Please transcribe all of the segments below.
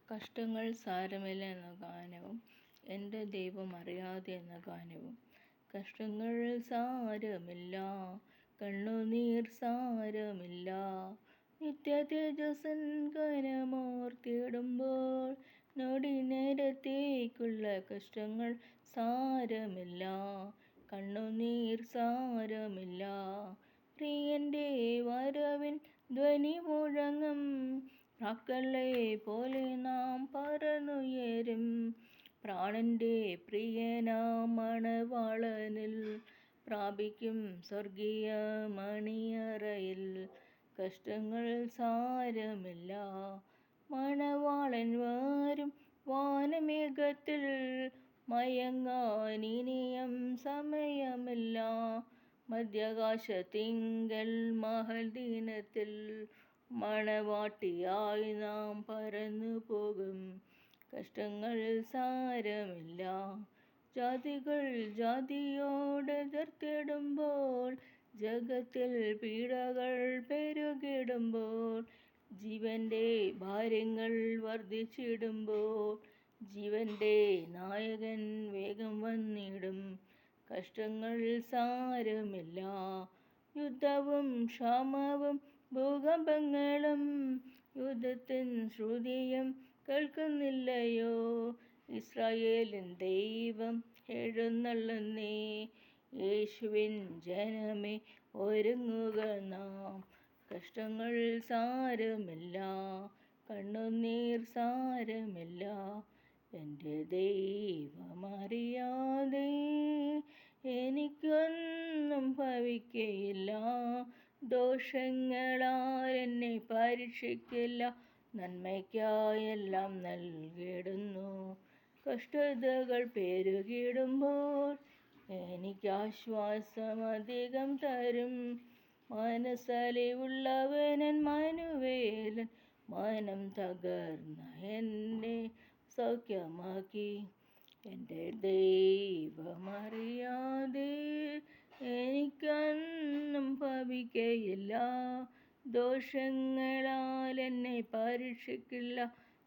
കഷ്ടങ്ങൾ സാരമില്ല എന്ന ഗാനവും എൻ്റെ ദൈവം അറിയാതെ എന്ന ഗാനവും. കഷ്ടങ്ങൾ സാരമില്ല, കണ്ണുനീർ സാരമില്ല, നിത്യ തേജസ്സൻ കനമോർത്തിടുമ്പോൾ നൊടി നേരത്തേക്കുള്ള കഷ്ടങ്ങൾ സാരമില്ല, കണ്ണുനീർ സാരമില്ല. പ്രിയൻ്റെ വരവിൻ ധ്വനി മുഴങ്ങും പ്രാക്കളെ പോലെ നാം പറന്നുയരും. പ്രാണന്റെ പ്രിയനാം മണവാളനിൽ പ്രാപിക്കും സ്വർഗീയ മണിയറയിൽ. കഷ്ടങ്ങൾ സാരമില്ല, മണവാളൻ വരും വാനമേഘത്തിൽ, മയങ്ങാനിനിയും സമയമില്ല. മധ്യാകാശത്തിങ്കൽ മഹൽ ദിനത്തിൽ മണവാട്ടിയായി നാം പറന്നു പോകും. കഷ്ടങ്ങൾ സാരമില്ല. ജാതികൾ ജാതിയോടെതിർത്തിടുമ്പോൾ, ജഗത്തിൽ പീഡകൾ പെരുകിടുമ്പോൾ, ജീവന്റെ ഭാരങ്ങൾ വർദ്ധിച്ചിടുമ്പോൾ, ജീവന്റെ നായകൻ വേഗം വന്നിടും. കഷ്ടങ്ങൾ സാരമില്ല. യുദ്ധവും ക്ഷാമവും ഭൂകമ്പങ്ങളും യുദ്ധത്തിൻ ശ്രുതിയും കേൾക്കുന്നില്ലയോ? ഇസ്രായേലിൻ ദൈവം എഴുന്നള്ളുന്നേ. യേശുവിൻ ജനമേ, ഒരുങ്ങുക നാം. കഷ്ടങ്ങൾ സാരമില്ല, കണ്ണുനീർ സാരമില്ല, എൻ്റെ ദൈവമറിയാതെ എനിക്കൊന്നും ഭവിക്കയില്ല. ദോഷങ്ങളാൽ എന്നെ പരീക്ഷിക്കില്ല, നന്മയ്ക്കായെല്ലാം നൽകിടുന്നു. കഷ്ടതകൾ പെരുകിടുമ്പോൾ എനിക്കാശ്വാസം അധികം തരും. മനസ്സലിവുള്ളവനൻ മനുവേലൻ, മനം തകർന്ന എന്നെ സൗഖ്യമാക്കി. എൻ്റെ ദൈവമറിയാതെ എനിക്കൊന്നും ഭവിക്കയില്ല. ദോഷങ്ങളാൽ എന്നെ പരീക്ഷിക്കില്ല,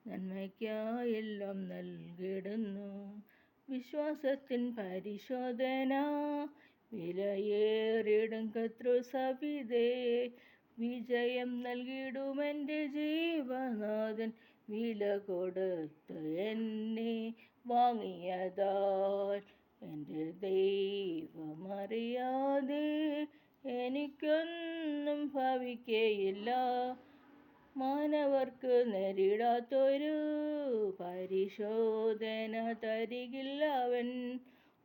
നന്മയ്ക്കായെല്ലാം നൽകിടുന്നു. വിശ്വാസത്തിൻ പരിശോധന വിലയേറിടും കർത്തൃസവിധേ. വിജയം നൽകിടുമെൻ്റെ ജീവനാഥൻ, വില കൊടുത്ത് എന്നെ വാങ്ങിയതാൽ. എൻ്റെ ദൈവമറിയാതെ എനിക്കൊന്നും ഭവിക്കയില്ല. മാനവർക്ക് നേരിടാത്തൊരു പരിശോധന തരികില്ലവൻ.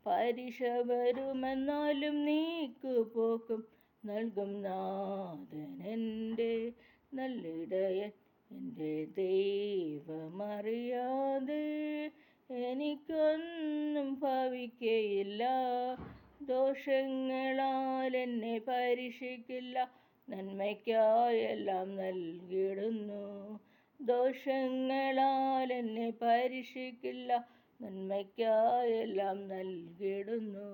പരീക്ഷ വരുമെന്നാലും നീക്കുപോക്കും നൽകും നാഥൻ, എൻ്റെ നല്ലിടയൻ. എൻ്റെ ദൈവമറിയാതെ എനിക്കൊന്നും ഭവിക്കയില്ല. ദോഷങ്ങളാൽ എന്നെ പരീക്ഷിക്കില്ല, നന്മയ്ക്കായെല്ലാം നൽകിടുന്നു. ദോഷങ്ങളാൽ എന്നെ പരീക്ഷിക്കില്ല, നന്മയ്ക്കായെല്ലാം നൽകിടുന്നു.